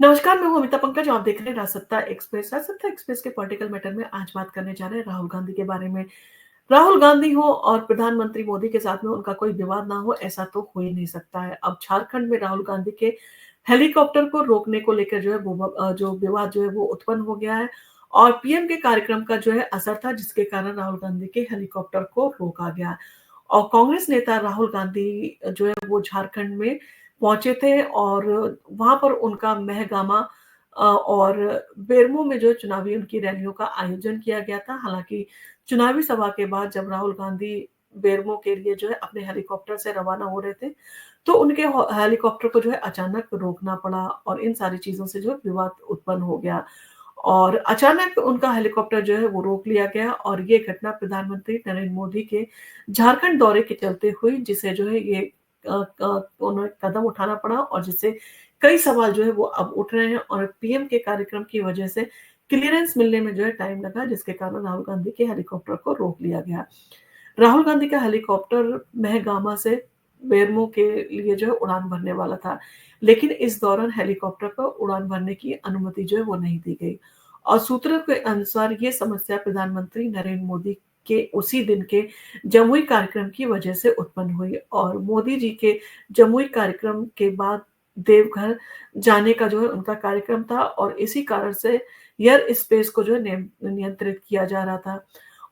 नमस्कार, मैं हूँ अमिता पंकज और आप देख रहे हैं राजसत्ता एक्सप्रेस। राजसत्ता एक्सप्रेस के पॉलिटिकल मैटर में आज बात करने जा रहे हैं राहुल गांधी के बारे में। राहुल गांधी हो और प्रधानमंत्री मोदी के साथ में उनका कोई विवाद ना हो, ऐसा तो हो ही नहीं सकता है। अब झारखंड में राहुल गांधी के हेलीकॉप्टर को रोकने को लेकर जो है जो विवाद जो है वो उत्पन्न हो गया है और पीएम के कार्यक्रम का जो है असर था, जिसके कारण राहुल गांधी के हेलीकॉप्टर को रोका गया। और कांग्रेस नेता राहुल गांधी जो है वो झारखंड में पहुंचे थे और वहां पर उनका महगामा और बेरमो में जो चुनावी उनकी रैलियों का आयोजन किया गया था। हालांकि चुनावी सभा के बाद जब राहुल गांधी बेरमो के लिए जो है अपने हेलीकॉप्टर से रवाना हो रहे थे, तो उनके हेलीकॉप्टर को जो है अचानक रोकना पड़ा और इन सारी चीजों से जो है विवाद उत्पन्न हो गया और अचानक उनका हेलीकॉप्टर जो है वो रोक लिया गया। और ये घटना प्रधानमंत्री नरेंद्र मोदी के झारखंड दौरे के चलते हुई, जिसे जो है ये उन्हें कदम उठाना पड़ा और जिससे कई सवाल जो है वो अब उठ रहे हैं और पीएम के कार्यक्रम की वजह से क्लियरेंस मिलने में जो है टाइम लगा, जिसके कारण राहुल गांधी के हेलीकॉप्टर को रोक लिया गया। राहुल गांधी का हेलीकॉप्टर महगामा से बेरमो के लिए जो है उड़ान भरने वाला था, लेकिन इस दौरान हेलीकॉप्टर पर उड़ान भरने की अनुमति जो है वो नहीं दी गई। और सूत्रों के अनुसार ये समस्या प्रधानमंत्री नरेंद्र मोदी के उसी दिन के जमुई कार्यक्रम की वजह से उत्पन्न हुई और मोदी जी के जमुई कार्यक्रम के बाद देवघर जाने का जो है उनका कार्यक्रम था और इसी कारण से एयर स्पेस को जो है नियंत्रित किया जा रहा था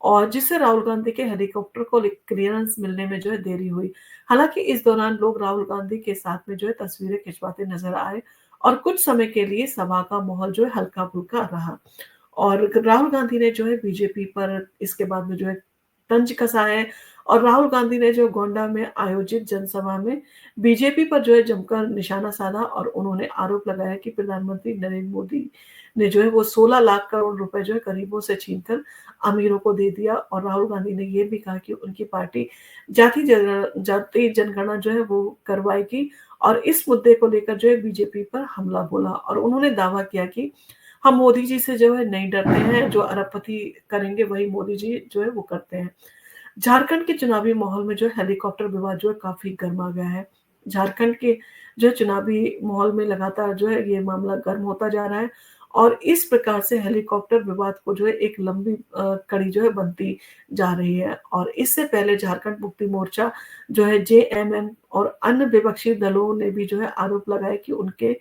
और जिससे राहुल गांधी के हेलीकॉप्टर को क्लियरेंस मिलने में जो है देरी हुई। हालांकि इस दौरान लोग राहुल गांधी के साथ में जो है तस्वीरें खिंचवाते नजर आए और कुछ समय के लिए सभा का माहौल जो है हल्का फुल्का रहा और राहुल गांधी ने जो है बीजेपी पर इसके बाद में जो है तंज कसा है और राहुल गांधी ने जो गोंडा में आयोजित जनसभा में बीजेपी पर जो है जमकर निशाना साधा और उन्होंने आरोप लगाया कि प्रधानमंत्री नरेंद्र मोदी ने जो है वो 16 लाख करोड़ रुपए जो है गरीबों से छीनकर अमीरों को दे दिया। और राहुल गांधी ने ये भी कहा कि उनकी पार्टी जाति जनगणना जो है वो करवाएगी और इस मुद्दे को लेकर जो है बीजेपी पर हमला बोला और उन्होंने दावा किया कि हम मोदी जी से जो है नहीं डरते हैं, जो अरबपति करेंगे वही मोदी जी जो है वो करते हैं। झारखंड के चुनावी माहौल में जो है हेलीकॉप्टर विवाद जो है काफी गर्मा गया है। झारखंड के जो है चुनावी माहौल में लगातार जो है ये मामला गर्म होता जा रहा है और इस प्रकार से हेलीकॉप्टर विवाद को जो है एक लंबी कड़ी जो है बनती जा रही है। और इससे पहले झारखंड मुक्ति मोर्चा जो है जेएमएम और अन्य विपक्षी दलों ने भी जो है आरोप लगाया कि उनके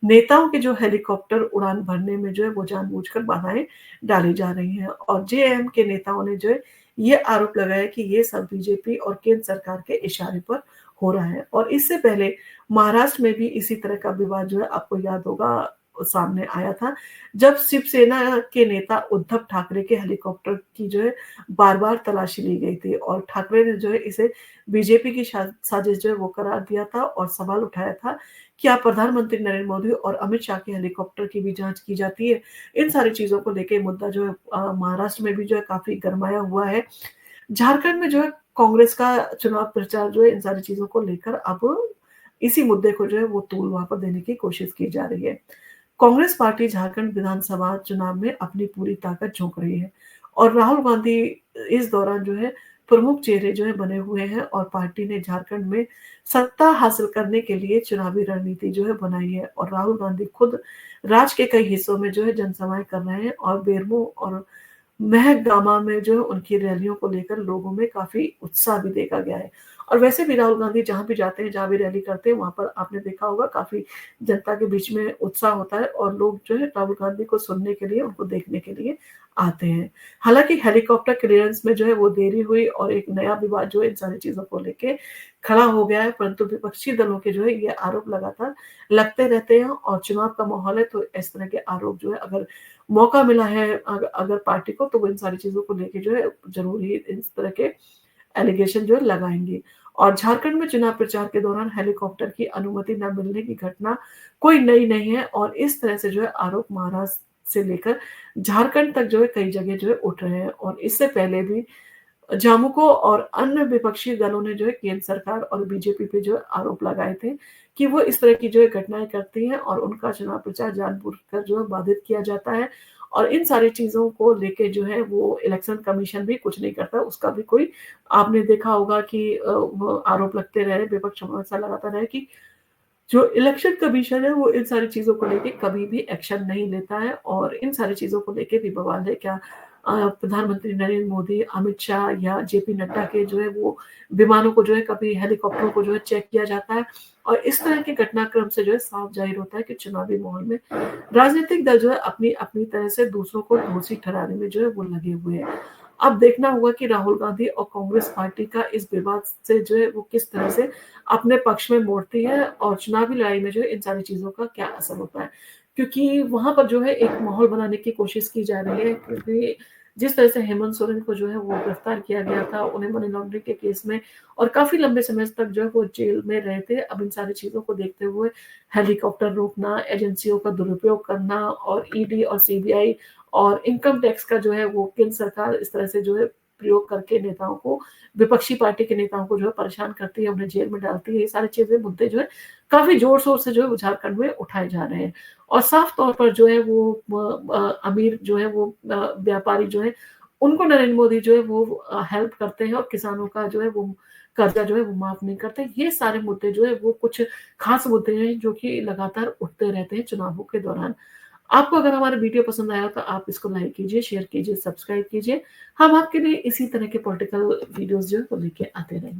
नेताओं के जो हेलीकॉप्टर उड़ान भरने में जो है वो जानबूझकर बाधाएं डाली जा रही हैं और जेएम के नेताओं ने जो है ये आरोप लगाया कि ये सब बीजेपी और केंद्र सरकार के इशारे पर हो रहा है। और इससे पहले महाराष्ट्र में भी इसी तरह का विवाद जो है आपको याद होगा सामने आया था, जब शिवसेना के नेता उद्धव ठाकरे के हेलीकॉप्टर की जो है बार बार तलाशी ली गई थी और ठाकरे ने जो है इसे बीजेपी की साजिश जो है वो करार दिया था और सवाल उठाया था कि आप प्रधानमंत्री नरेंद्र मोदी और अमित शाह के हेलीकॉप्टर की भी जांच की जाती है। इन सारी चीजों को लेकर मुद्दा जो है महाराष्ट्र में भी जो है काफी गरमाया हुआ है। झारखंड में जो है कांग्रेस का चुनाव प्रचार जो है इन सारी चीजों को लेकर अब इसी मुद्दे को जो है वो तूल वहां पर देने की कोशिश की जा रही है। कांग्रेस पार्टी झारखंड विधानसभा चुनाव में अपनी पूरी ताकत झोंक रही है और राहुल गांधी इस दौरान जो है प्रमुख चेहरे जो है बने हुए हैं और पार्टी ने झारखंड में सत्ता हासिल करने के लिए चुनावी रणनीति जो है बनाई है और राहुल गांधी खुद राज्य के कई हिस्सों में जो है जनसभाएं कर रहे हैं और बेरमो और महगामा में जो है उनकी रैलियों को लेकर लोगों में काफी उत्साह भी देखा गया है। और वैसे भी राहुल गांधी जहां भी जाते हैं, जहां भी रैली करते हैं, वहां पर आपने देखा होगा काफी जनता के बीच में उत्साह होता है और लोग जो है राहुल गांधी को सुनने के लिए, उनको देखने के लिए आते हैं। हालांकि हेलीकॉप्टर क्लियरेंस में जो है वो देरी हुई और एक नया विवाद जो है इन सारी चीजों को लेके खड़ा हो गया है, परंतु विपक्षी दलों के जो है ये आरोप लगातार लगते रहते हैं और चुनाव का माहौल है तो इस तरह के आरोप जो है अगर मौका मिला है अगर पार्टी को, तो वो इन सारी चीजों को लेके जो है जरूर ही इस तरह के एलिगेशन जो है लगाएंगे। और झारखंड में चुनाव प्रचार के दौरान हेलीकॉप्टर की अनुमति न मिलने की घटना कोई नई नहीं है और इस तरह से जो है आरोप महाराष्ट्र से लेकर झारखंड तक जो है कई जगह जो है उठ रहे हैं और इससे पहले भी जामुको और अन्य विपक्षी दलों ने जो है केंद्र सरकार और बीजेपी पे जो है आरोप लगाए थे कि वो इस तरह की जो है घटनाएं करती हैं और उनका चुनाव प्रचार जानबूझकर जो है बाधित किया जाता है और इन सारी चीजों को लेके जो है वो इलेक्शन कमीशन भी कुछ नहीं करता, उसका भी कोई आपने देखा होगा कि वो आरोप लगते रहे, विपक्ष हमेशा लगाता रहे कि जो इलेक्शन कमीशन है वो इन सारी चीज़ों को लेके कभी भी एक्शन नहीं लेता है और इन सारी चीज़ों को लेके भी बवाल है। क्या प्रधानमंत्री नरेंद्र मोदी, अमित शाह या जेपी नड्डा के जो है वो विमानों को जो है कभी हेलीकॉप्टरों को जो है चेक किया जाता है और इस तरह के घटनाक्रम से जो है साफ ज़ाहिर होता है कि चुनावी माहौल में राजनीतिक दल जो है अपनी-अपनी तरह से दूसरों को दोषी ठहराने में जो है वो लगे हुए हैं। अब देखना होगा कि राहुल गांधी और कांग्रेस पार्टी का इस विवाद से जो है वो किस तरह से अपने पक्ष में मोड़ती है और चुनावी लड़ाई में जो है इन सारी चीज़ों का क्या असर होता है। क्योंकि वहाँ पर जो है एक माहौल बनाने की कोशिश की जा रही है क्योंकि जिस तरह से हेमंत सोरेन को जो है वो गिरफ्तार किया गया था, उन्हें मनी लॉन्ड्रिंग के केस में और काफ़ी लंबे समय तक जो है वो जेल में रहे थे। अब इन सारी चीज़ों को देखते हुए हेलीकॉप्टर रोकना, एजेंसियों का दुरुपयोग करना और ईडी और सीबीआई और इनकम टैक्स का जो है वो केंद्र सरकार इस तरह से जो है प्रयोग करके नेताओं को विपक्षी पार्टी के नेताओं को जो है परेशान करती है, उन्हें जेल में डालती है। ये सारी चीज़ें मुद्दे जो है काफ़ी ज़ोर-शोर से जो है झारखंड में उठाए जा रहे हैं और साफ तौर पर जो है वो अमीर जो है वो व्यापारी जो है उनको नरेंद्र मोदी जो है वो हेल्प करते हैं और किसानों का जो है वो कर्जा जो है वो माफ़ नहीं करते। ये सारे मुद्दे जो है वो कुछ खास मुद्दे हैं जो कि लगातार उठते रहते हैं चुनावों के दौरान। आपको अगर हमारा वीडियो पसंद आया हो तो आप इसको लाइक कीजिए, शेयर कीजिए, सब्सक्राइब कीजिए। हम आपके लिए इसी तरह के पॉलिटिकल वीडियोज़ जो है वो लेके आते रहेंगे।